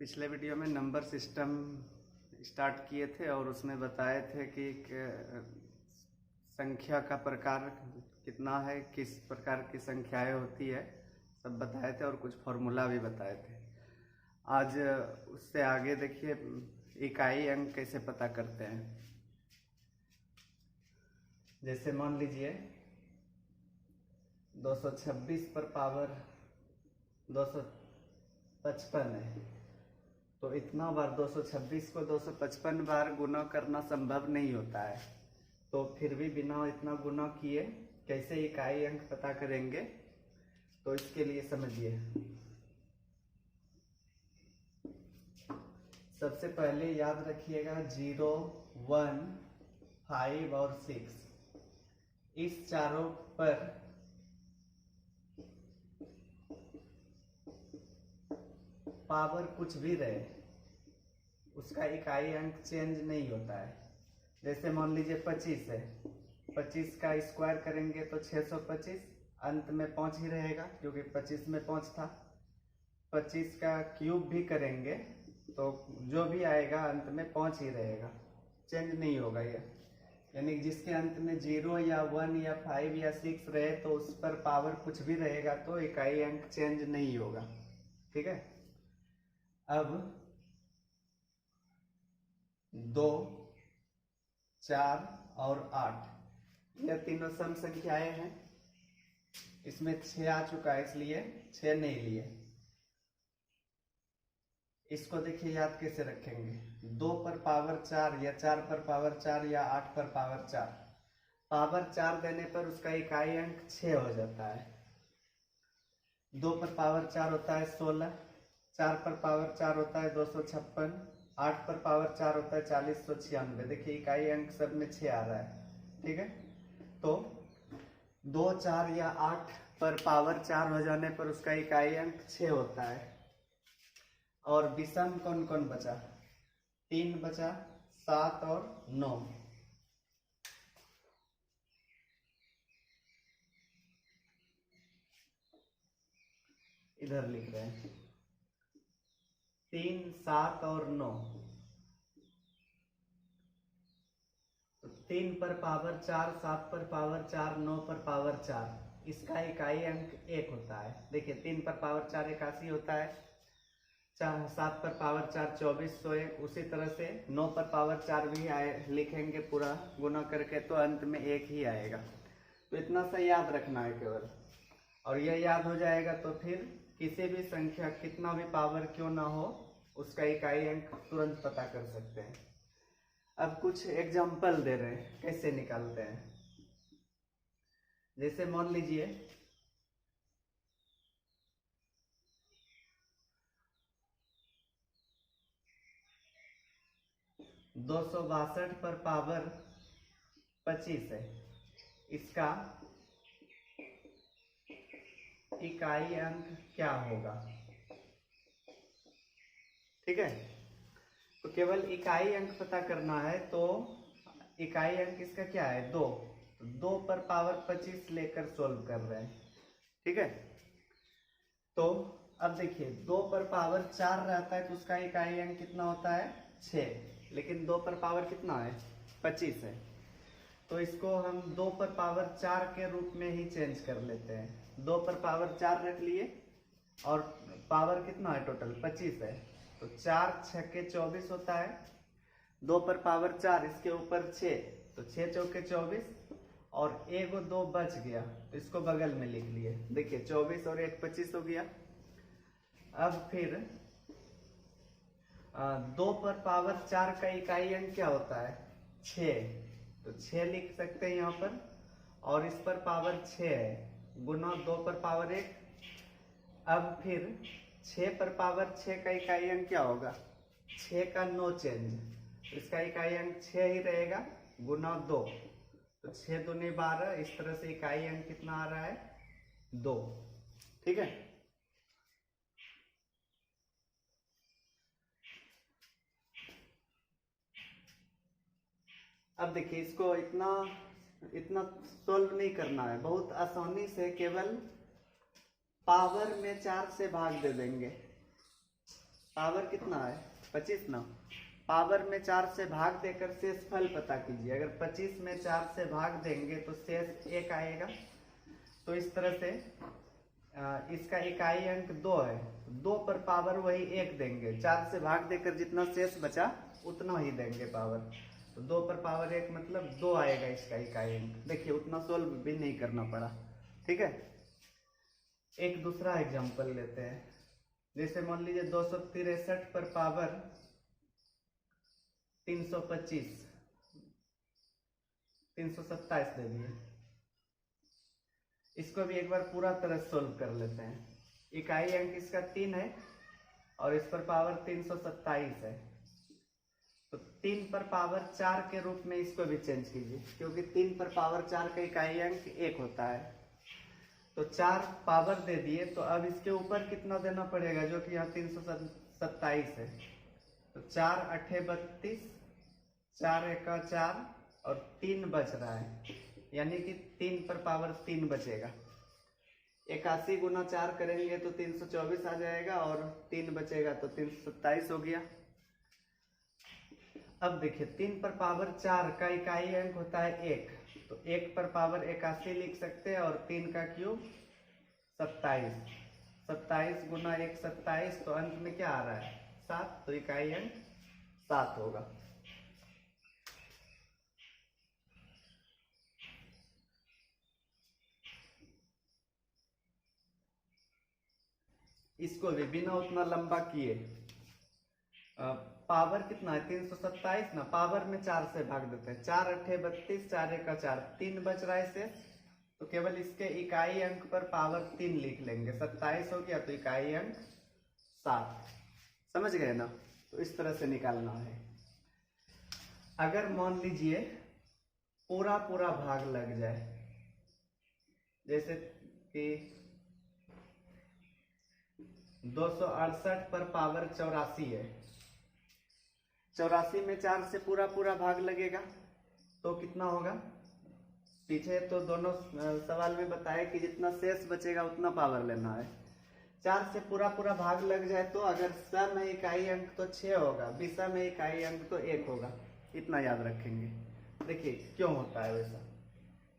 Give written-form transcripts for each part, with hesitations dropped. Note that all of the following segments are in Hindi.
पिछले वीडियो में नंबर सिस्टम स्टार्ट किए थे और उसमें बताए थे कि संख्या का प्रकार कितना है, किस प्रकार की संख्याएं होती है, सब बताए थे और कुछ फॉर्मूला भी बताए थे। आज उससे आगे देखिए इकाई अंक कैसे पता करते हैं। जैसे मान लीजिए 226 पर पावर 255 है, तो इतना बार 226 को 255 बार गुना करना संभव नहीं होता है। तो फिर भी बिना इतना गुना किए कैसे इकाई अंक पता करेंगे, तो इसके लिए समझिए। सबसे पहले याद रखिएगा 0, 1, 5 और 6, इस चारों पर पावर कुछ भी रहे उसका इकाई अंक चेंज नहीं होता है। जैसे मान लीजिए 25 है, 25 का स्क्वायर करेंगे तो 625, अंत में 5 ही रहेगा क्योंकि 25 में 5 था। 25 का क्यूब भी करेंगे तो जो भी आएगा अंत में 5 ही रहेगा, चेंज नहीं होगा ये। यानी जिसके अंत में 0 या 1 या 5 या 6 रहे तो उस पर पावर कुछ भी रहेगा तो इकाई अंक चेंज नहीं होगा। ठीक है। अब 2, 4 और 8 यह तीनों सम संख्याएं हैं। इसमें 6 आ चुका है इसलिए 6 नहीं लिए। इसको देखिए याद कैसे रखेंगे। 2 पर पावर 4 या 4 पर पावर 4 या 8 पर पावर 4, पावर 4 देने पर उसका इकाई अंक 6 हो जाता है। 2 पर पावर 4 होता है 16, 4 पर पावर 4 होता है 256, 8 पर पावर 4 होता है 4096। देखिए इकाई अंक सब में 6 आ रहा है। ठीक है। तो 2, 4 या 8 पर पावर 4 हो जाने पर उसका इकाई अंक 6 होता है। और विषम कौन कौन बचा? 3 बचा, 7 और 9। इधर लिख रहे हैं 3, 7 और 9। 3 पर पावर 4, 7 पर पावर 4, 9 पर पावर 4, इसका इकाई अंक 1 होता है। देखिए 3 पर पावर 4 81 होता है, 7 पर पावर 4 2401। उसी तरह से 9 पर पावर 4 भी लिखेंगे पूरा गुना करके तो अंत में 1 ही आएगा। तो इतना सा याद रखना है केवल, और यह याद हो जाएगा तो फिर किसी भी संख्या कितना भी पावर क्यों ना हो उसका इकाई अंक तुरंत पता कर सकते हैं। अब कुछ एग्जाम्पल दे रहे हैं कैसे निकालते हैं। जैसे मान लीजिए 262 पर पावर 25 है, इसका इकाई अंक क्या होगा? ठीक है। तो केवल इकाई अंक पता करना है। तो इकाई अंक इसका क्या है? 2। 2 पर पावर 25 लेकर सोल्व कर रहे हैं। ठीक है। तो अब देखिए 2 पर पावर 4 रहता है तो उसका इकाई अंक कितना होता है? 6। लेकिन 2 पर पावर कितना है? 25 है। तो इसको हम 2 पर पावर 4 के रूप में ही चेंज कर लेते हैं। 2 पर पावर 4 रख लिए और पावर कितना है? टोटल 25 है। तो 4 6 24 होता है। 2 पर पावर 4, इसके ऊपर 6, तो 6 चौके 24 और 1 और 2 बच गया तो इसको बगल में लिख लिए। देखिए 24 और 1 25 हो गया। अब फिर 2 पर पावर 4 का इकाई अंक क्या होता है? 6, तो 6 लिख सकते हैं यहाँ पर। और इस पर पावर 6 है, गुना 2 पर पावर 1। अब फिर 6 पर पावर 6 का इकाई अंक क्या होगा? 6 का नो चेंज, तो इसका इकाई अंक 6 ही रहेगा, गुना 2, तो 6 दूनी 12। इस तरह से इकाई अंक कितना आ रहा है? 2। ठीक है। अब देखिए इसको इतना सोल्व नहीं करना है, बहुत आसानी से केवल पावर में 4 से भाग दे देंगे। पावर कितना है 25 ना, पावर में 4 से भाग देकर शेष फल पता कीजिए। अगर 25 में 4 से भाग देंगे तो शेष 1 आएगा। तो इस तरह से इसका इकाई अंक 2 है, 2 पर पावर वही 1 देंगे, 4 से भाग देकर जितना शेष बचा उतना ही देंगे पावर। तो 2 पर पावर 1 मतलब 2 आएगा इसका इकाई अंक। देखिए उतना सोल्व भी नहीं करना पड़ा। ठीक है, एक दूसरा एग्जांपल लेते हैं। जैसे मान लीजिए 263 पर पावर 327 दे दिए। इसको भी एक बार पूरा तरह सोल्व कर लेते हैं। इकाई अंक इसका 3 है और इस पर पावर 327 है। तो 3 पर पावर 4 के रूप में इसको भी चेंज कीजिए, क्योंकि 3 पर पावर 4 का इकाई अंक 1 होता है। तो 4 पावर दे दिए, तो अब इसके ऊपर कितना देना पड़ेगा, जो कि यहाँ 327 है। तो 4 8 32, 4 1 4 और 3 बच रहा है, यानी कि 3 पर पावर 3 बचेगा। 81 गुना 4 करेंगे तो 324 आ जाएगा और 3 बचेगा तो 327 हो गया। अब देखिए 3 पर पावर 4 का इकाई अंक होता है 1, तो 1 पर पावर 81 लिख सकते हैं और 3 का क्यूब 27, 27 गुना 1 27, तो अंत में क्या आ रहा है 7, तो इकाई अंक 7 होगा। इसको भी बिना उतना लंबा किए, पावर कितना है 327 ना, पावर में 4 से भाग देते हैं। 4 8 32, 4 1 4, 3 बच रहा है इसे, तो केवल इसके इकाई अंक पर पावर 3 लिख लेंगे। 27 हो गया तो इकाई अंक 7। समझ गए ना? तो इस तरह से निकालना है। अगर मान लीजिए पूरा पूरा भाग लग जाए, जैसे कि 268 पर पावर 84 है, 84 में 4 से पूरा पूरा भाग लगेगा तो कितना होगा। पीछे तो दोनों सवाल में बताया कि जितना शेष बचेगा उतना पावर लेना है। 4 से पूरा पूरा भाग लग जाए तो अगर सम है इकाई अंक तो 6 होगा, विषम है इकाई अंक तो 1 होगा। इतना याद रखेंगे। देखिए क्यों होता है वैसा।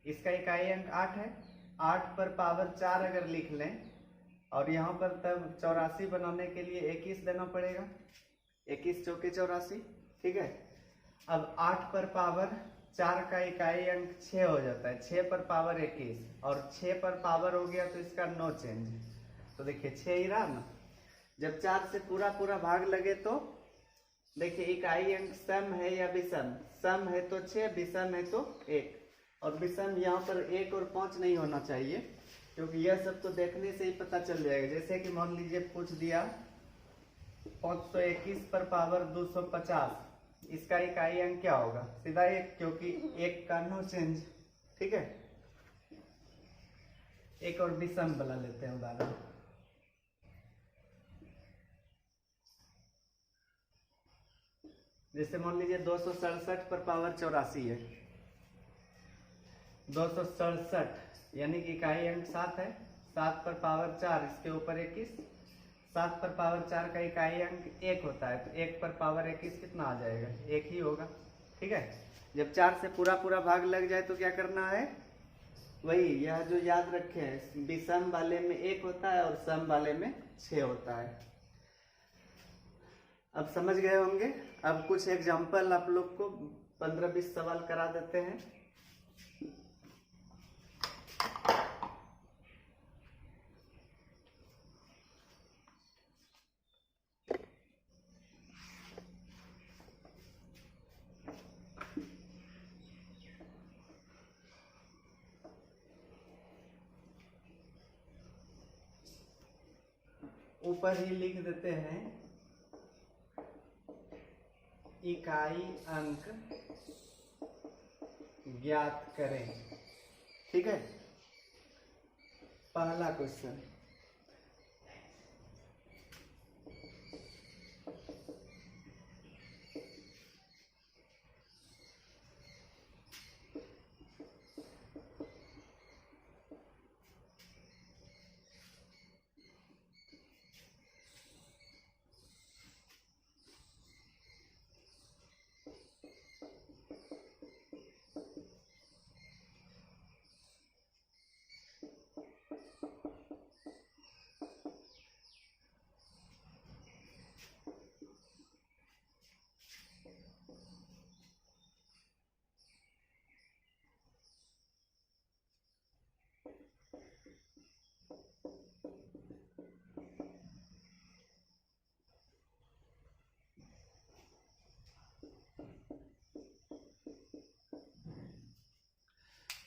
इसका इकाई अंक 8 है, 8 पर पावर 4 अगर लिख लें और यहाँ पर तब 84 बनाने के लिए 21 देना पड़ेगा, 21 चौके 84। ठीक है, अब 8 पर पावर 4 का इकाई अंक 6 हो जाता है, 6 पर पावर 21 और 6 पर पावर हो गया तो इसका नो चेंज। तो देखिए 6 ही रहा ना। जब 4 से पूरा पूरा भाग लगे तो देखिए इकाई अंक सम है या विषम, सम है तो 6, विषम है तो 1। और विषम यहाँ पर 1 और 5 नहीं होना चाहिए, क्योंकि यह सब तो देखने से ही पता चल जाएगा। जैसे कि मान लीजिए पूछ दिया 521 पर पावर 250, इसका इकाई अंक क्या होगा, सीधा 1, क्योंकि 1 का नो चेंज। ठीक है, एक और विषम बना लेते हैं उदाहरण। जैसे मान लीजिए 267 पर पावर 84 है, 267 यानी कि इकाई अंक 7 है, 7 पर पावर 4 इसके ऊपर 21, 7 पर पावर 4 का इकाई अंक 1 होता है, तो 1 पर पावर 21 कितना आ जाएगा, 1 ही होगा। ठीक है, जब 4 से पूरा पूरा भाग लग जाए तो क्या करना है, वही यह जो याद रखे हैं, विषम वाले में 1 होता है और सम वाले में 6 होता है। अब समझ गए होंगे। अब कुछ एग्जाम्पल आप लोग को 15-20 सवाल करा देते हैं। ऊपर ही लिख देते हैं इकाई अंक ज्ञात करें। ठीक है, पहला क्वेश्चन,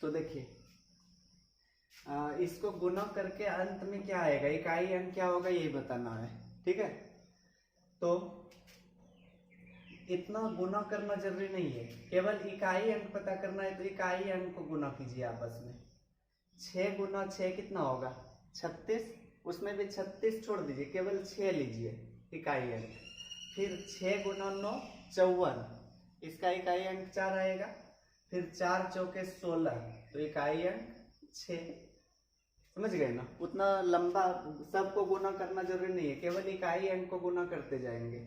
तो देखिए इसको गुना करके अंत में क्या आएगा, इकाई अंक क्या होगा यही बताना है। ठीक है, तो इतना गुना करना जरूरी नहीं है, केवल इकाई अंक पता करना है तो इकाई अंक को गुना कीजिए आपस में। 6 गुना 6 कितना होगा 36, उसमें भी 36 छोड़ दीजिए, केवल 6 लीजिए इकाई अंक। फिर 6 गुना 9 54, इसका इकाई अंक 4 आएगा। फिर 4 चौके 16, तो इकाई अंक 6। समझ गए ना, उतना लंबा सबको गुना करना जरूरी नहीं है, केवल इकाई अंक को गुना करते जाएंगे।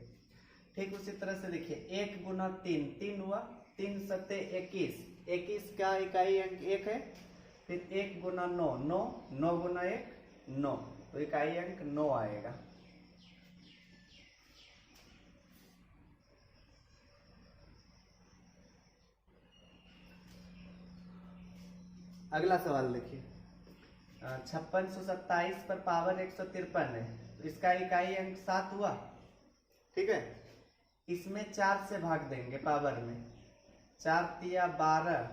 ठीक उसी तरह से देखिए 1 गुना 3 3 हुआ, 3 सत्ते 21, 21 का इकाई अंक 1 है। फिर 1 गुना 9 9, 9 गुना 1 9, तो इकाई अंक 9 आएगा। अगला सवाल देखिए 5627 पर पावर 153 है, तो इसका इकाई अंक 7 हुआ। ठीक है, इसमें 4 से भाग देंगे पावर में, 4 तिया 12।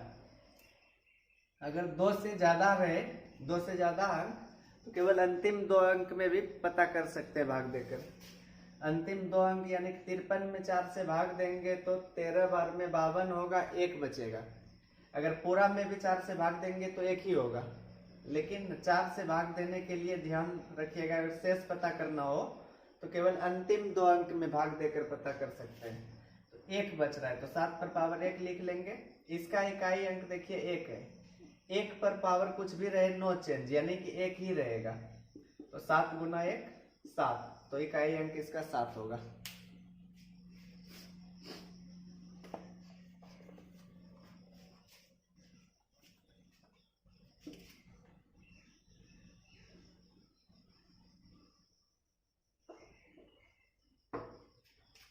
अगर 2 से ज्यादा रहे, 2 से ज्यादा अंक, तो केवल अंतिम 2 अंक में भी पता कर सकते हैं भाग देकर। अंतिम 2 अंक यानी 53 में 4 से भाग देंगे तो 13 बार में 52 होगा, 1 बचेगा। अगर पूरा में भी 4 से भाग देंगे तो 1 ही होगा, लेकिन 4 से भाग देने के लिए ध्यान रखिएगा, अगर शेष पता करना हो तो केवल अंतिम 2 अंक में भाग देकर पता कर सकते हैं। तो 1 बच रहा है, तो 7 पर पावर 1 लिख लेंगे। इसका इकाई अंक देखिए 1 है, 1 पर पावर कुछ भी रहे नो चेंज, यानी कि 1 ही रहेगा। तो 7 गुना 1 7, तो इकाई अंक इसका 7 होगा।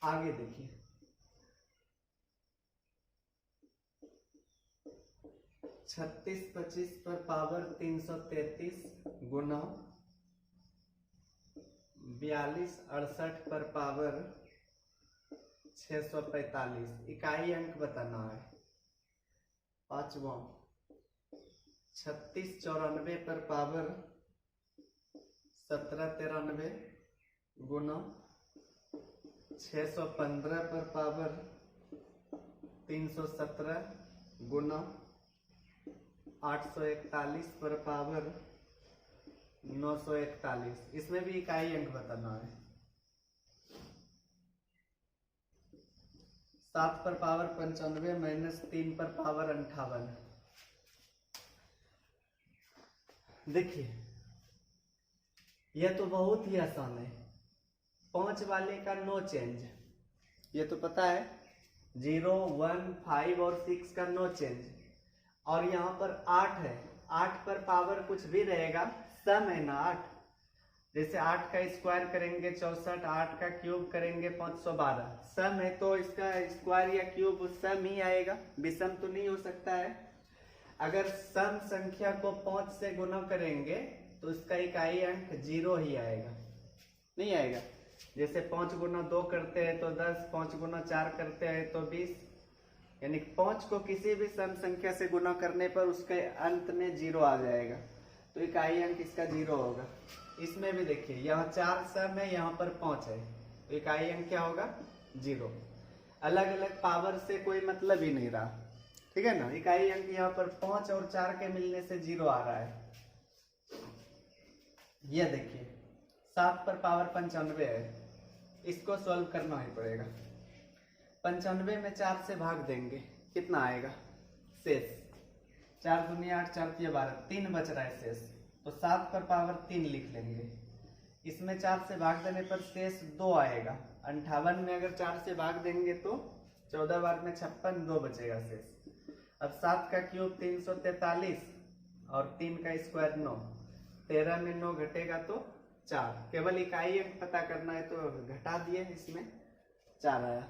आगे देखिए 36 25 पर पावर 333 गुना 42 68 पर पावर 645, इकाई अंक बताना है। पांचवा 36 94 पर पावर 1793 गुना 615 पर पावर 317 गुना 841 पर पावर 941, इसमें भी इकाई अंक बताना है। 7 पर पावर 95 माइनस 3 पर पावर 58। देखिए यह तो बहुत ही आसान है, 5 वाले का नो चेंज, ये तो पता है। 0 1 5 और 6 का नो चेंज, और यहाँ पर 8 है, 8 पर पावर कुछ भी रहेगा, सम है ना 8। जैसे 8 का स्क्वायर करेंगे 64, 8 का क्यूब करेंगे 512, सम है तो इसका स्क्वायर या क्यूब सम ही आएगा, विषम तो नहीं हो सकता है। अगर सम संख्या को 5 से गुना करेंगे तो इसका इकाई अंक 0 ही आएगा, नहीं आएगा। जैसे 5 गुना 2 करते हैं तो 10, 5 गुना 4 करते हैं तो 20, यानी 5 को किसी भी सम संख्या से गुना करने पर उसके अंत में 0 आ जाएगा, तो इकाई अंक इसका 0 होगा। इसमें भी देखिए यहाँ 4 सम है, यहाँ पर 5 है, तो इकाई अंक क्या होगा 0। अलग अलग पावर से कोई मतलब ही नहीं रहा, ठीक है ना। इकाई अंक यहाँ पर 5 और 4 के मिलने से 0 आ रहा है। यह देखिए 7 पर पावर 95 है, इसको सॉल्व करना ही पड़ेगा। 95 में 4 से भाग देंगे, कितना आएगा शेष, 4 दूनी 8 4 तिया 12, 3 बच रहा है शेष, तो 7 पर पावर 3 लिख लेंगे। इसमें 4 से भाग देने पर शेष 2 आएगा। 58 में अगर 4 से भाग देंगे तो 14 बार में 56, 2 बचेगा शेष। अब 7 का क्यूब 343 और 3 का स्क्वायर 9, 13 में 9 घटेगा तो 4, केवल इकाई अंक पता करना है तो घटा दिए, इसमें 4 आया।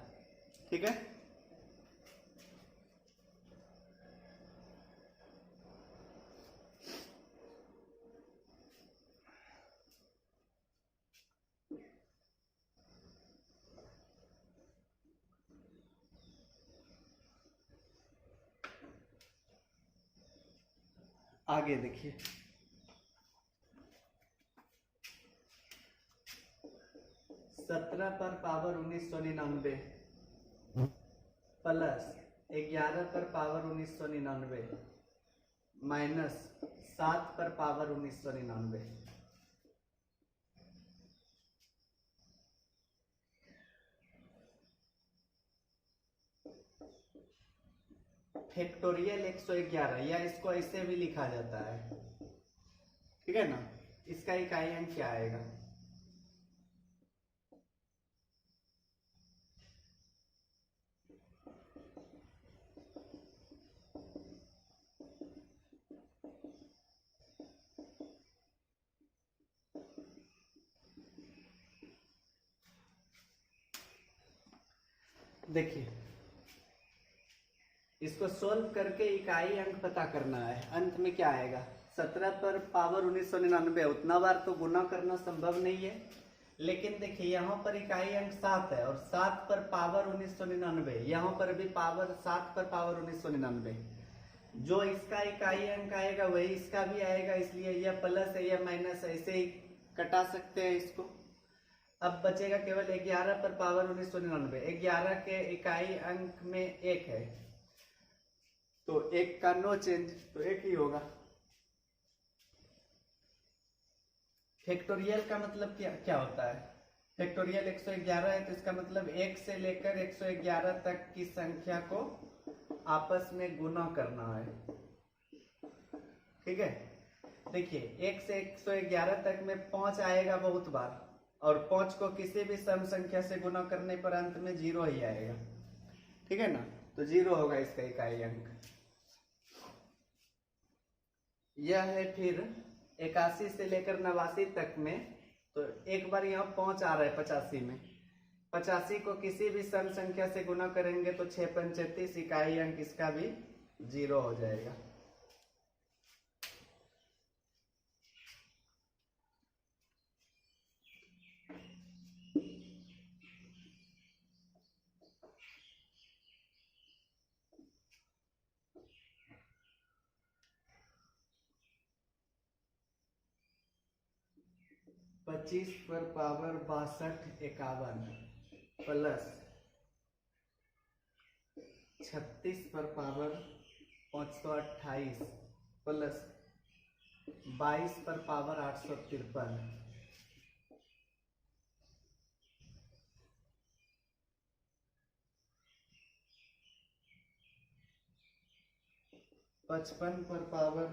ठीक है, आगे देखिए, 17 पर पावर 1999 प्लस 11 पर पावर 1999 माइनस 7 पर पावर 1999। फैक्टोरियल 111, या इसको ऐसे भी लिखा जाता है, ठीक है ना। इसका इकाई अंक क्या आएगा? देखिए, इसको सोल्व करके इकाई अंक पता करना है। अंत में क्या आएगा? 17 पर पावर 1999, उतना बार तो गुना करना संभव नहीं है, लेकिन देखिए यहाँ पर इकाई अंक 7 है और 7 पर पावर 1999, यहाँ पर भी पावर 7 पर पावर 1999। जो इसका इकाई अंक आएगा वही इसका भी आएगा, इसलिए यह प्लस है या माइनस, ऐसे ही कटा सकते हैं इसको। अब बचेगा केवल 11 पर पावर 1999। 11 के इकाई अंक में 1 है, तो 1 का नो चेंज, तो 1 ही होगा। फैक्टोरियल का मतलब क्या होता है? फैक्टोरियल 111 है, तो इसका मतलब 1 से लेकर 111 तक की संख्या को आपस में गुना करना है, ठीक है। देखिए 1 से 111 तक में 5 आएगा बहुत बार, और 5 को किसी भी सम संख्या से गुना करने पर अंत में 0 ही आएगा, ठीक है ना। तो 0 होगा इसका इकाई अंक। यह है फिर 81 से लेकर 89 तक में, तो एक बार यहाँ 5 आ रहा है 85 में। 85 को किसी भी सम संख्या से गुना करेंगे तो 6 × 35, इकाई अंक इसका भी 0 हो जाएगा। पच्चीस पर पावर 6251 प्लस 36 पर पावर 528 प्लस 22 पर पावर 853। 55 पर पावर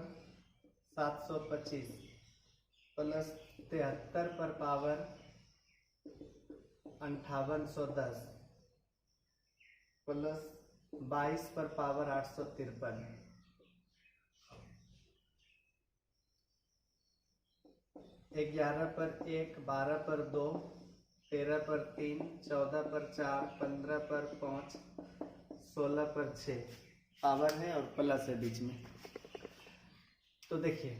725 प्लस 73 पर पावर 5810 प्लस 22 पर पावर 853। 11 पर 1, 12 पर 2, 13 पर 3, 14 पर 4, 15 पर 5, 16 पर 6 पावर है और प्लस है बीच में। तो देखिए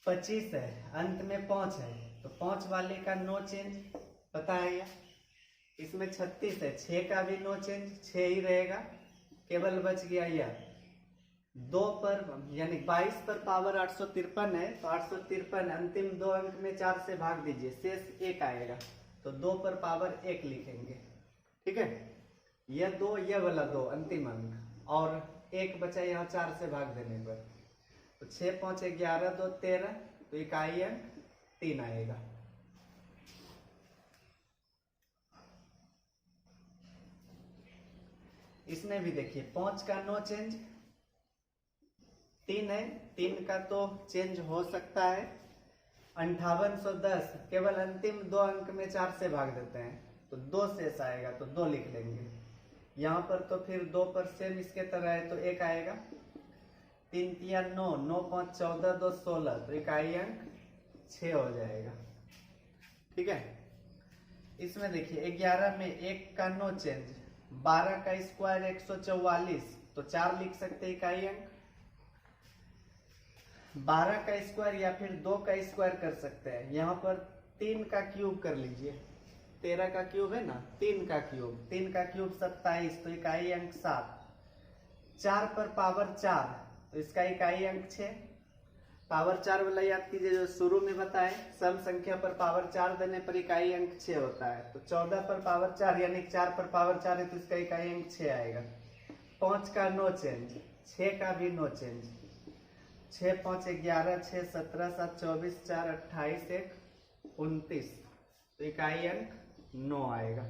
25 है, अंत में 5 है, तो 5 वाले का नो चेंज पता है या? इसमें 36 है, 6 का भी नो चेंज, 6 ही रहेगा, केवल बच गया यह 2 पर, यानी 22 पर पावर 853 है, तो 853 अंतिम 2 अंक में 4 से भाग दीजिए, शेष 1 आएगा, तो 2 पर पावर 1 लिखेंगे, ठीक है। यह 2, यह वाला 2 अंतिम अंक, और 1 बचा यहाँ 4 से भाग देने पर, तो 6 5 11 2 13, तो इकाई अंक 3 आएगा। इसमें भी देखिए 5 का नो चेंज, 3 है, 3 का तो चेंज हो सकता है। 5810 केवल अंतिम 2 अंक में 4 से भाग देते हैं, तो 2 शेष आएगा, तो 2 लिख लेंगे। यहाँ पर तो फिर 2 पर सेम इसके तरह है, तो 1 आएगा। 3 3 9, 9 5 14, 2 16, तो इकाई अंक 6 हो जाएगा, ठीक है। इसमें देखिए 11 में 1 का नो चेंज, 12 का स्क्वायर 144, तो 4 लिख सकते इकाई अंक। 12 का स्क्वायर या फिर 2 का स्क्वायर कर सकते हैं, यहाँ पर 3 का क्यूब कर लीजिए, 13 का क्यूब है ना, 3 का क्यूब 27, तो इकाई अंक 7। 4 पर पावर 4, तो इसका इकाई अंक 6। पावर 4 वाला याद कीजिए, जो शुरू में बताए, सम संख्या पर पावर 4 देने पर इकाई अंक 6 होता है। तो 14 पर पावर 4 यानी 4 पर पावर 4 है, तो इसका इकाई अंक 6 आएगा। 5 का नो चेंज, 6 का भी नो चेंज। 6 5 11, 6 17 7 24, 4 28, 1 29, तो इकाई अंक 9 आएगा।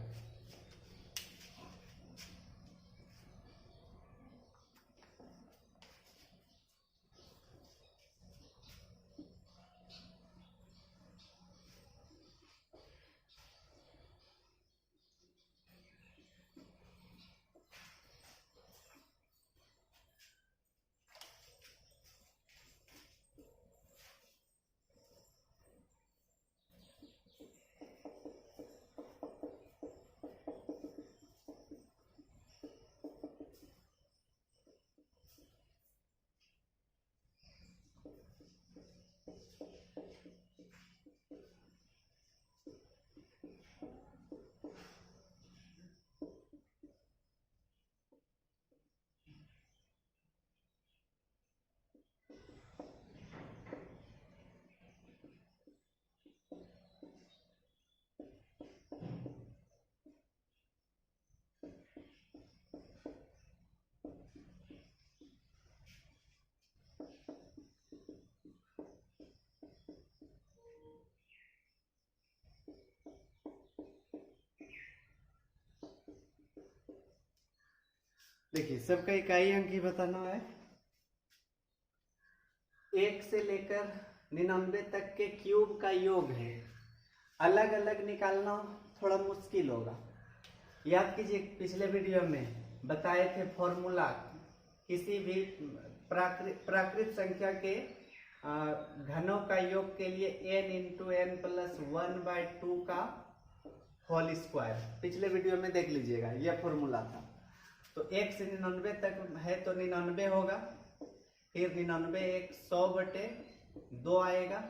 देखिए, सबका इकाई अंक ही बताना है। 1 से लेकर 99 तक के क्यूब का योग है, अलग अलग निकालना थोड़ा मुश्किल होगा। याद कीजिए, पिछले वीडियो में बताए थे फॉर्मूला, किसी भी प्राकृत संख्या के घनों का योग के लिए n इंटू एन प्लस 1/2 का होल स्क्वायर, पिछले वीडियो में देख लीजिएगा, यह फॉर्मूला था। तो 1 से 99 तक है तो 99 होगा, फिर 99 1 100/2 आएगा,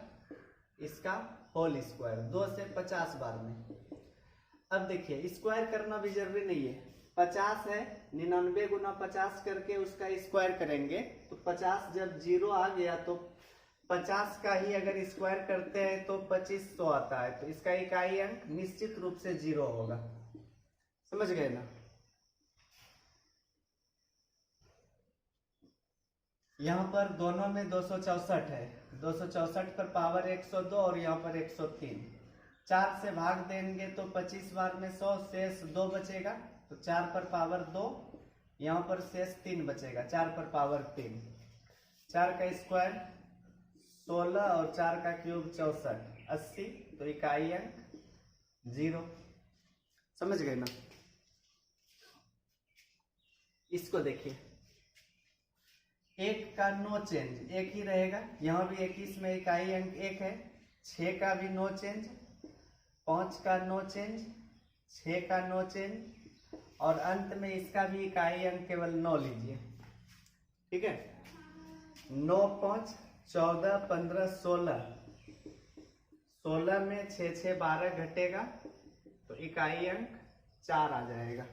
इसका होल स्क्वायर 2 से 50 बार में। अब देखिए, स्क्वायर करना भी जरूरी नहीं है, 50 है, 99 गुना 50 करके उसका स्क्वायर करेंगे, तो 50 जब 0 आ गया तो 50 का ही अगर स्क्वायर करते हैं तो 2500 आता है, तो इसका इकाई अंक निश्चित रूप से 0 होगा। समझ गए ना? यहाँ पर दोनों में 264 है, 264 पर पावर 102 और यहाँ पर 103। 4 से भाग देंगे तो 25 बार में 100, शेष 2 बचेगा, तो 4 पर पावर 2, यहाँ पर शेष 3 बचेगा, 4 पर पावर 3। 4 का स्क्वायर 16 और 4 का क्यूब 64, 80, तो इकाई अंक 0। समझ गए ना? इसको देखिए, 1 का नो चेंज, 1 ही रहेगा, यहाँ भी 21 में इकाई अंक 1 है। 6 का भी नो चेंज, 5 का नो चेंज, 6 का नो चेंज, और अंत में इसका भी इकाई अंक केवल 9 लीजिए। ठीक है, 9 5 14 15 16, 16 में 6 6 12 घटेगा, तो इकाई अंक 4 आ जाएगा।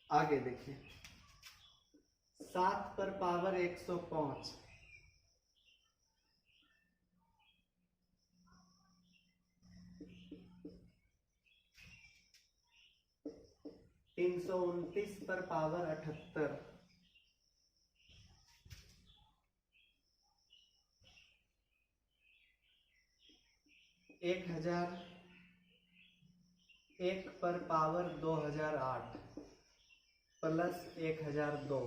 आगे देखिए, 7 पर पावर 105, 329 पर पावर 78, 1001 पर पावर 2008 प्लस 1002,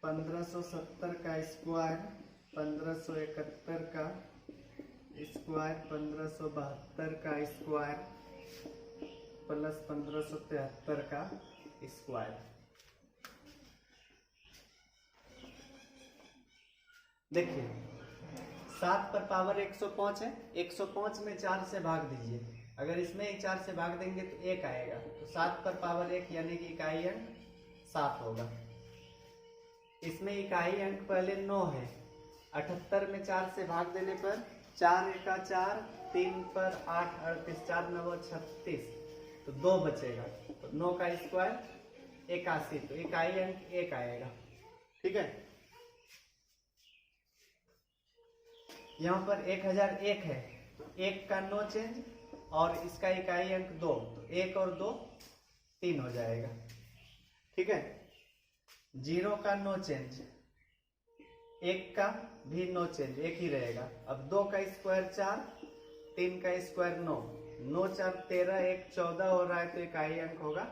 1570 का स्क्वायर, 1571 का स्क्वायर 1572 का स्क्वायर प्लस 1573 का स्क्वायर। देखिए 7 पर पावर 105 है, 105 में 4 से भाग दीजिए। अगर इसमें ही 4 से भाग देंगे तो 1 आएगा, तो 7 पर पावर 1 यानी कि इकाई अंक 7 होगा। इसमें इकाई अंक पहले 9 है, 78 में 4 से भाग देने पर 4 एका 4, 3 पर 8 38, 4 9 36, तो 2 बचेगा, तो 9 का स्क्वायर 81, तो इकाई अंक 1 आएगा। ठीक है, यहाँ पर 1001 है, तो 1 का नो चेंज और इसका इकाई अंक 2, तो 1 और 2 3 हो जाएगा। ठीक है, 0 का नो चेंज, 1 का भी नो चेंज, 1 ही रहेगा। अब 2 का स्क्वायर 4, 3 का स्क्वायर 9, 9 4 13, 1 14 हो रहा है, तो इकाई अंक होगा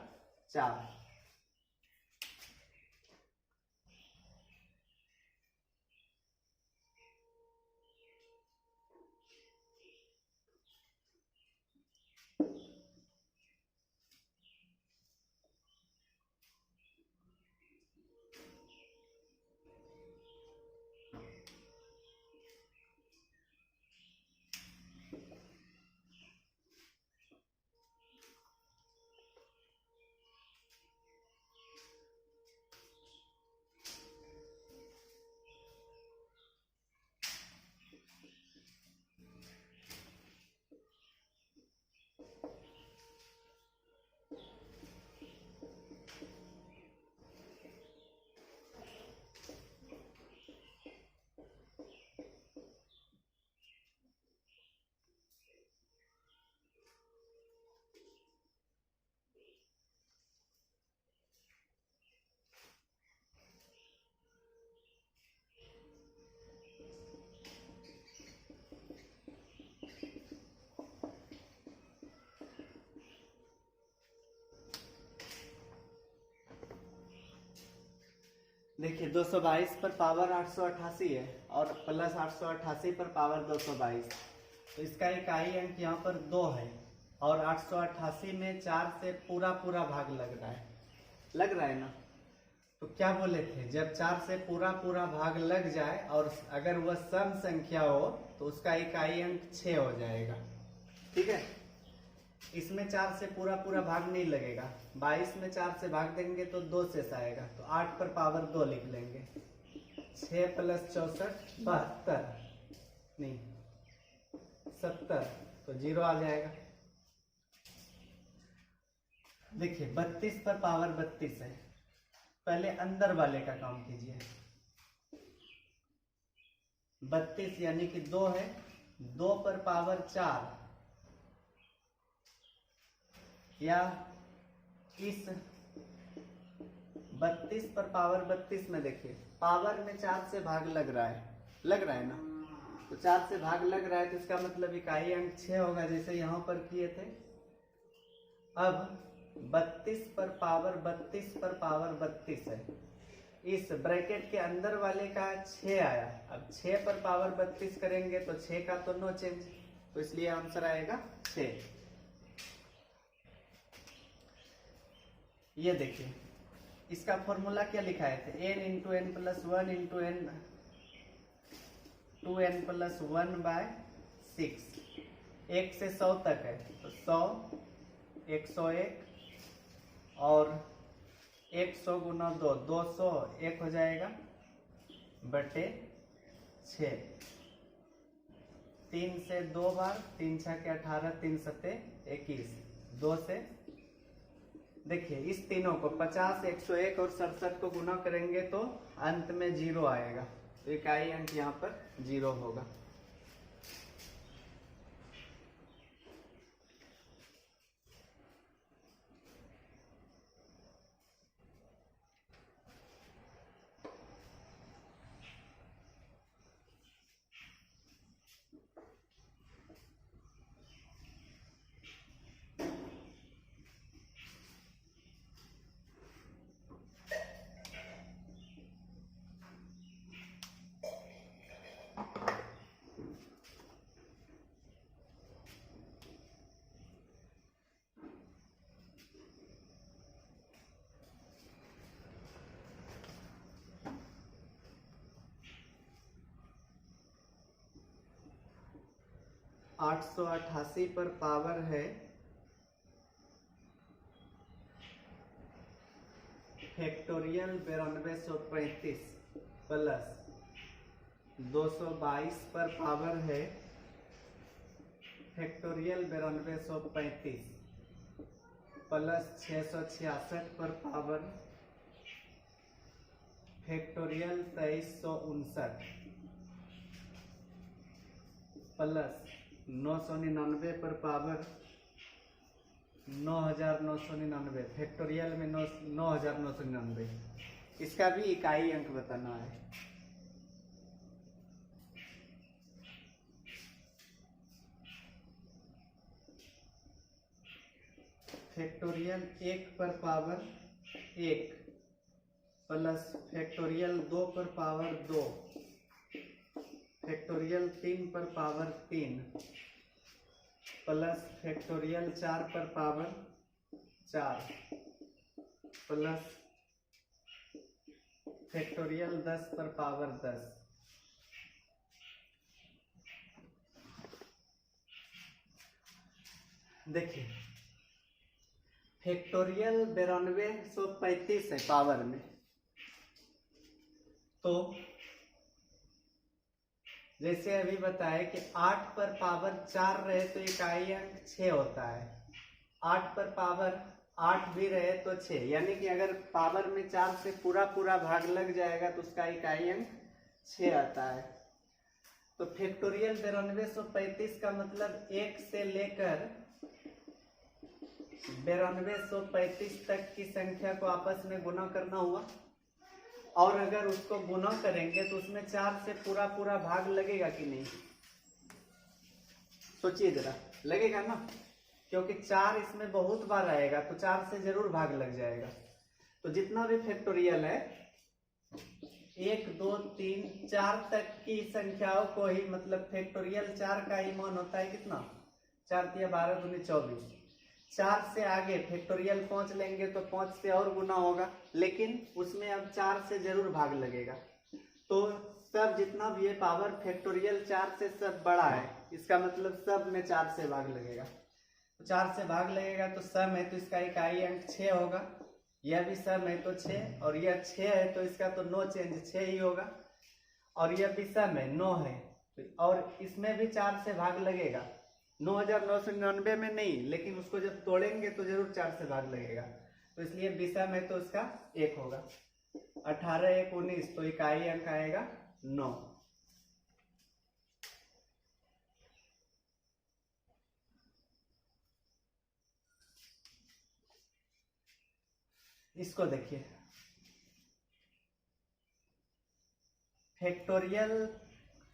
4। देखिए 222 पर पावर 888 है और प्लस 888 पर पावर 222, तो इसका इकाई अंक यहाँ पर 2 है और 888 में 4 से पूरा पूरा भाग लग रहा है ना। तो क्या बोले थे, जब 4 से पूरा पूरा भाग लग जाए और अगर वह सम संख्या हो तो उसका इकाई अंक 6 हो जाएगा। ठीक है, इसमें 4 से पूरा पूरा भाग नहीं लगेगा, 22 में 4 से भाग देंगे तो 2 शेष आएगा, तो 8 पर पावर 2 लिख लेंगे। 6 प्लस 64 72, नहीं 70, तो 0 आ जाएगा। देखिए 32 पर पावर 32 है, पहले अंदर वाले का काम कीजिए। 32 यानी कि 2 है, 2 पर पावर 4, या इस 32 पर पावर 32 में देखिए पावर में 4 से भाग लग रहा है ना, तो 4 से भाग लग रहा है तो इसका मतलब इकाई अंक 6 होगा, जैसे यहां पर किए थे। अब 32 पर पावर 32 है, इस ब्रैकेट के अंदर वाले का 6 आया, अब 6 पर पावर 32 करेंगे तो 6 का तो नो चेंज, तो इसलिए आंसर आएगा 6। ये देखिए इसका फॉर्मूला क्या लिखाए थे, n into N plus 1 into N 2n plus 1 by 6, 1 से 100 तक है, तो 100 101 और 100 गुना 2 201 हो जाएगा बटे 6, 3 से 2 बार, 3 6 के 18, 3 7 21, 2 से देखिए इस तीनों को 50 101 और 67 को गुना करेंगे तो अंत में 0 आएगा, तो इकाई अंक यहाँ पर 0 होगा। 888 पर पावर है फैक्टोरियल 9235 प्लस 222 पर पावर है फैक्टोरियल 9235 प्लस 666 पर पावर फैक्टोरियल 2359 प्लस 999 पर पावर 9999 फैक्टोरियल में 9999। इसका भी इकाई अंक बताना है। फैक्टोरियल 1 पर पावर 1 प्लस फैक्टोरियल 2 पर पावर 2 फैक्टोरियल 3 पर पावर 3 प्लस फैक्टोरियल 4 पर पावर 4 प्लस फैक्टोरियल 10 पर पावर 10। देखिए फैक्टोरियल 9235 है पावर में, तो जैसे अभी बताया कि 8 पर पावर 4 रहे तो इकाई अंक 6 होता है, 8 पर पावर 8 भी रहे तो 6, यानी कि अगर पावर में 4 से पूरा भाग लग जाएगा तो उसका इकाई अंक 6 आता है। तो फैक्टोरियल 9235 का मतलब 1 से लेकर 9235 तक की संख्या को आपस में गुना करना हुआ, और अगर उसको गुना करेंगे तो उसमें 4 से पूरा भाग लगेगा कि नहीं, सोचिए जरा, लगेगा ना, क्योंकि 4 इसमें बहुत बार आएगा तो 4 से जरूर भाग लग जाएगा। तो जितना भी फैक्टोरियल है 1 2 3 4 तक की संख्याओं को ही, मतलब फैक्टोरियल 4 का ही मान होता है कितना, 4 तिया 12 दूनी 24। 4 से आगे फैक्टोरियल 5 लेंगे तो 5 से और गुना होगा, लेकिन उसमें अब 4 से जरूर भाग लगेगा। तो सब जितना भी है पावर फैक्टोरियल 4 से सब बड़ा है, इसका मतलब सब में 4 से भाग लगेगा। तो 4 से भाग लगेगा तो सम है तो इसका इकाई अंक 6 होगा, यह भी सम है तो 6, और यह 6 है तो इसका तो नो चेंज 6 ही होगा, और यह भी सम है 9 है, और इसमें भी 4 से भाग लगेगा, 9999 में नहीं, लेकिन उसको जब तोड़ेंगे तो जरूर 4 से भाग लगेगा, तो इसलिए विषम है तो इसका 1 होगा। 18 1 19, तो इकाई अंक आएगा 9। इसको देखिए, फैक्टोरियल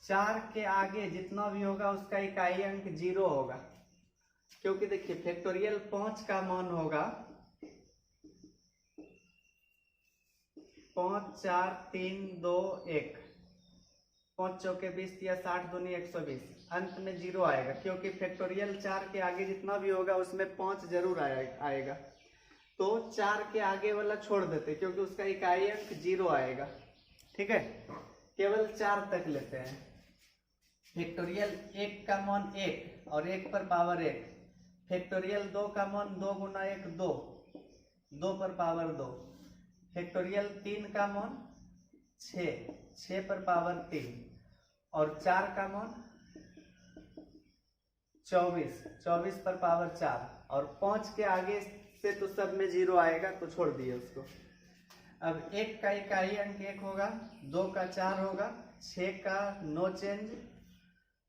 4 के आगे जितना भी होगा उसका इकाई अंक 0 होगा, क्योंकि देखिए फैक्टोरियल 5 का मान होगा 5 4 3 2 1, 5 चौके 20 या 60 दूनी 120, अंत में 0 आएगा, क्योंकि फैक्टोरियल 4 के आगे जितना भी होगा उसमें 5 जरूर आएगा। तो 4 के आगे वाला छोड़ देते क्योंकि उसका इकाई अंक 0 आएगा, ठीक है। केवल 4 तक लेते हैं। फैक्टोरियल 1 का मान 1 और 1 पर पावर 1, फैक्टोरियल 2 का मान 2 गुना 1 2, 2 पर पावर 2, फैक्टोरियल 3 का मान 6, 6 पर पावर 3, और 4 का मान 24, 24 पर पावर 4, और 5 के आगे से तो सब में 0 आएगा तो छोड़ दिए उसको। अब 1 का इकाई अंक 1 होगा, 2 का 4 होगा, 6 का नो चेंज,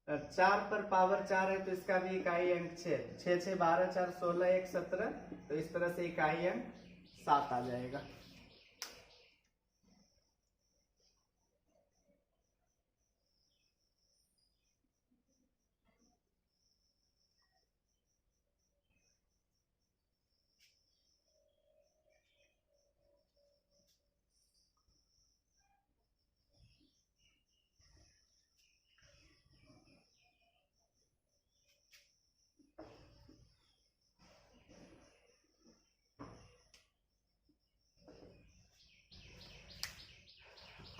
4 पर पावर 4 है तो इसका भी इकाई अंक 6, 6 6 12 4 16 1 17, तो इस तरह से इकाई अंक 7 आ जाएगा।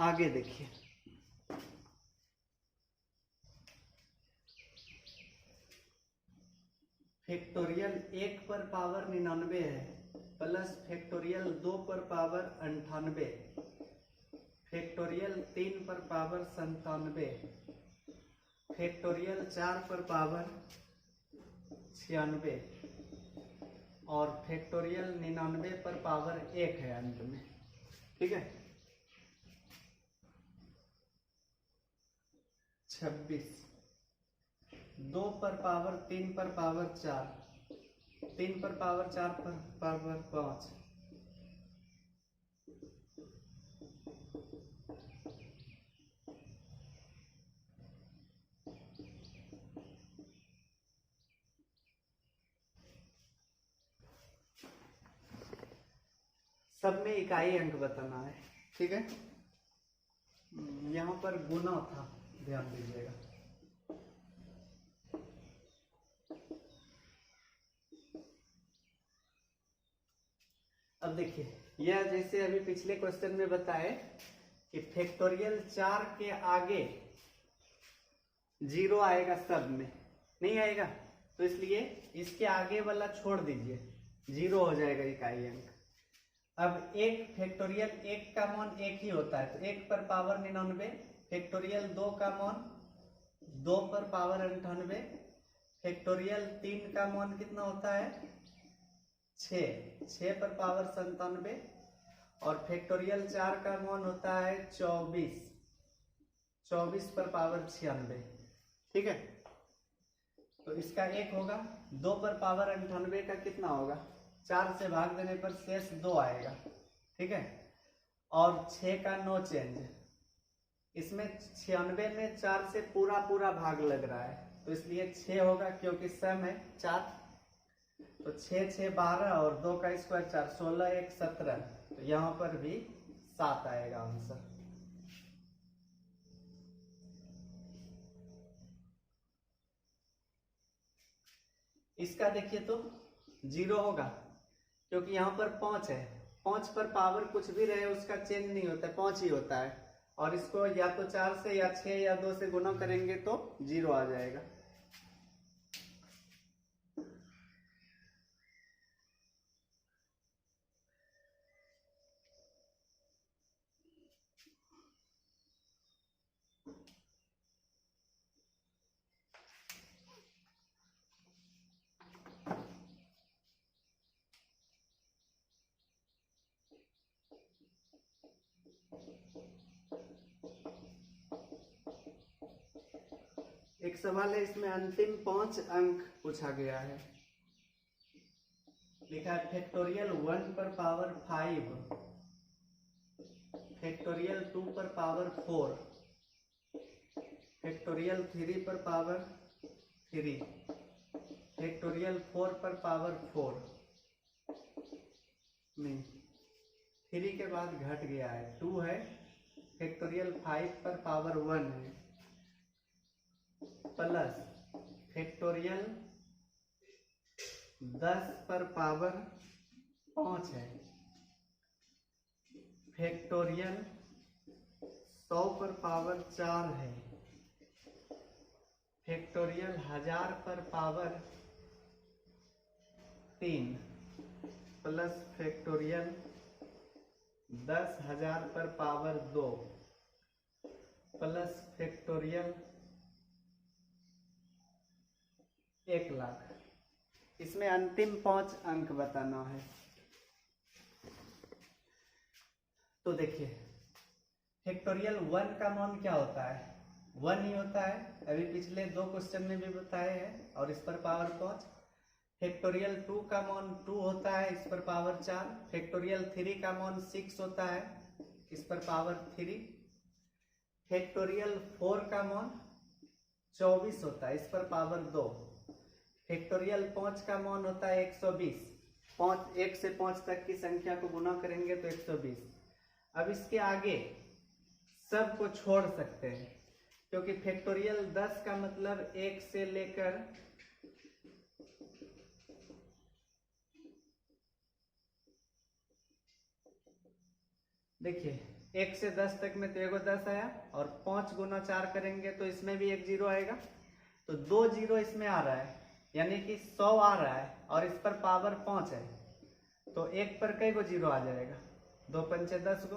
आगे देखिए, पावर 99 है प्लस फैक्टोरियल 2 पर पावर 98, फैक्टोरियल 3 पर पावर 97, फैक्टोरियल 4 पर पावर 96 और फैक्टोरियल 99 पर पावर 1 है अंत में। ठीक है, 26, 2 पर पावर 3 पर पावर 4, 3 पर पावर 4 पर पावर 5, सब में इकाई अंक बताना है। ठीक है, यहां पर गुना था, ध्यान दीजिएगा। अब देखिए, यह जैसे अभी पिछले क्वेश्चन में बताए कि फैक्टोरियल 4 के आगे 0 आएगा, सब में नहीं आएगा, तो इसलिए इसके आगे वाला छोड़ दीजिए, 0 हो जाएगा इकाई अंक। अब एक फैक्टोरियल 1 का मान 1 ही होता है, तो 1 पर पावर 99, फैक्टोरियल 2 का मान 2 पर पावर 98, फैक्टोरियल 3 का मान कितना होता है 6 पर पावर 97 और फैक्टोरियल 4 का मान होता है 24 पर पावर 96। ठीक है, तो इसका 1 होगा, 2 पर पावर 98 का कितना होगा, 4 से भाग देने पर शेष 2 आएगा। ठीक है, और 6 का नो चेंज, इसमें 96 में 4 से पूरा भाग लग रहा है, तो इसलिए 6 होगा, क्योंकि सम है 4, तो 6 6 12 और 2 का स्क्वायर 4, 16 1 17, तो यहां पर भी 7 आएगा आंसर। इसका देखिए तो 0 होगा, क्योंकि यहाँ पर 5 है, 5 पर पावर कुछ भी रहे उसका चेंज नहीं होता है, 5 ही होता है, और इसको या तो 4 से या 6 या 2 से गुना करेंगे तो 0 आ जाएगा। एक सवाल है, इसमें अंतिम 5 अंक पूछा गया है। लिखा है फैक्टोरियल 1 पर पावर 5, फैक्टोरियल 2 पर पावर 4, फैक्टोरियल 3 पर पावर 3, फैक्टोरियल 4 पर पावर 4, नहीं 3 के बाद घट गया है, 2 है, फैक्टोरियल 5 पर पावर 1 है, प्लस फैक्टोरियल 10 पर पावर 5 है, फैक्टोरियल 100 पर पावर 4 है, फैक्टोरियल 1000 पर पावर 3, प्लस फैक्टोरियल 10,000 पर पावर 2, प्लस फैक्टोरियल 1,00,000। इसमें अंतिम 5 अंक बताना है। तो देखिए, फैक्टोरियल 1 का मान क्या होता है, 1 ही होता है, अभी पिछले 2 क्वेश्चन में भी बताए हैं, और इस पर पावर 5। फैक्टोरियल 2 का मान 2 होता है, इस पर पावर 4। फैक्टोरियल 3 का मान 6 होता है, इस पर पावर 3। फैक्टोरियल 4 का मान 24 होता है, इस पर पावर 2। फैक्टोरियल 5 का मान होता है 120, 1 से 5 तक की संख्या को गुना करेंगे तो 120। अब इसके आगे सब को छोड़ सकते हैं, क्योंकि फैक्टोरियल 10 का मतलब 1 से लेकर देखिए 1 से 10 तक में तो एगो 10 आया, और 5 गुना 4 करेंगे तो इसमें भी एक 0 आएगा, तो 2 0 इसमें आ रहा है, यानी कि 100 आ रहा है और इस पर पावर 5 है, तो एक पर कई गो जीरो आ जाएगा, 2 पंचे 10 गो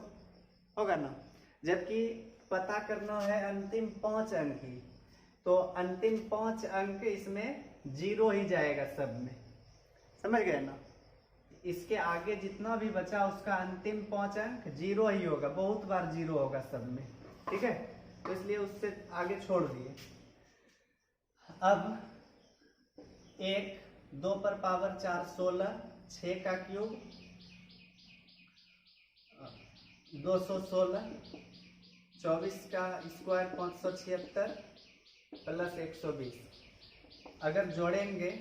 होगा ना। जबकि पता करना है अंतिम 5 अंक ही, तो अंतिम 5 अंक इसमें जीरो ही जाएगा सब में, समझ गए ना। इसके आगे जितना भी बचा उसका अंतिम 5 अंक जीरो ही होगा, बहुत बार जीरो होगा सब में, ठीक है। तो इसलिए उससे आगे छोड़ दिए। अब 1 2 पर पावर 4 16, 6 का क्यूब 216, 24 का स्क्वायर 576 प्लस 120। अगर जोड़ेंगे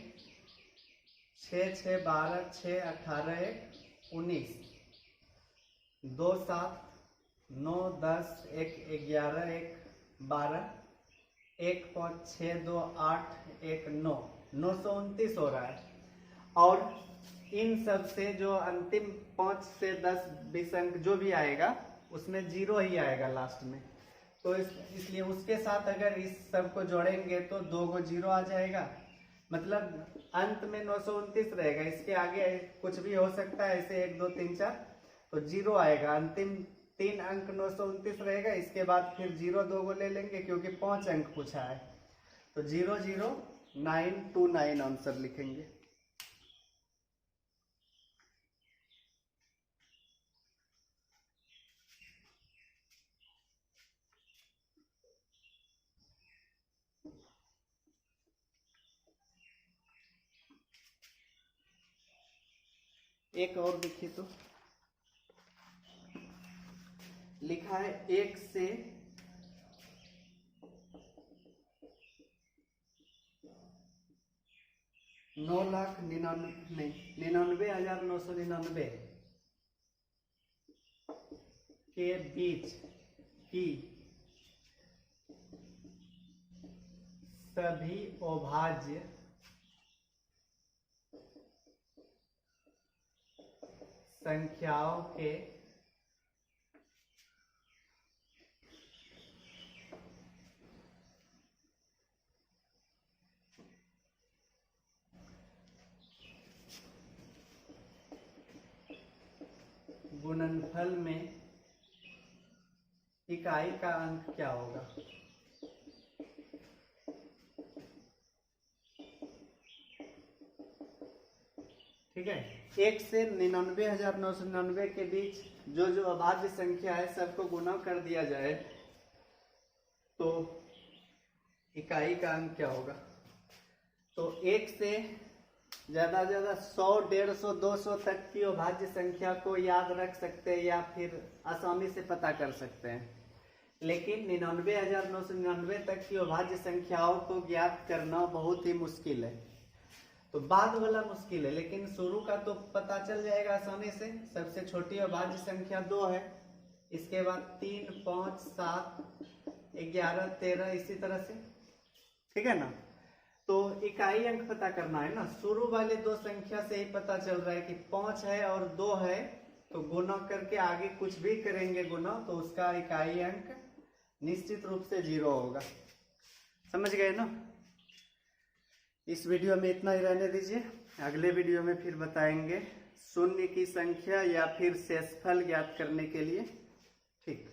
6 6 12, 6 18 1 19, 2 7 9 10 1 11 1 12, 1 5 6 2 8 1 9, 929 हो रहा है। और इन सब से जो अंतिम 5 से 10 20 अंक जो भी आएगा उसमें जीरो ही आएगा लास्ट में। तो इसलिए उसके साथ अगर इस सब को जोड़ेंगे तो 2 गो जीरो आ जाएगा, मतलब अंत में 929 रहेगा। इसके आगे कुछ भी हो सकता है, ऐसे 1 2 3 4 तो जीरो आएगा। अंतिम 3 अंक 929 रहेगा, इसके बाद फिर जीरो 2 गो ले लेंगे क्योंकि 5 अंक पूछा है, तो 00929 आंसर लिखेंगे। एक और देखिए तो लिखा है 1 से 99,999 के बीच की सभी अभाज्य संख्याओं के गुणनफल में इकाई का अंक क्या होगा। ठीक है, 1 से 99,999 के बीच जो अभाज्य संख्या है सबको गुना कर दिया जाए तो इकाई का अंक क्या होगा। तो 1 से ज्यादा 100 150 200 तक की अभाज्य संख्या को याद रख सकते हैं या फिर आसानी से पता कर सकते हैं, लेकिन 99,999 तक की अभाज्य संख्याओं को ज्ञात करना बहुत ही मुश्किल है। तो बाद वाला मुश्किल है, लेकिन शुरू का तो पता चल जाएगा आसानी से। सबसे छोटी अभाज्य संख्या 2 है, इसके बाद 3 5 7 11 13 इसी तरह से, ठीक है ना। तो इकाई अंक पता करना है ना, शुरू वाले 2 संख्या से ही पता चल रहा है कि 5 है और 2 है, तो गुना करके आगे कुछ भी करेंगे गुना तो उसका इकाई अंक निश्चित रूप से 0 होगा। समझ गए ना। इस वीडियो में इतना ही रहने दीजिए, अगले वीडियो में फिर बताएंगे शून्य की संख्या या फिर शेषफल ज्ञात करने के लिए। ठीक।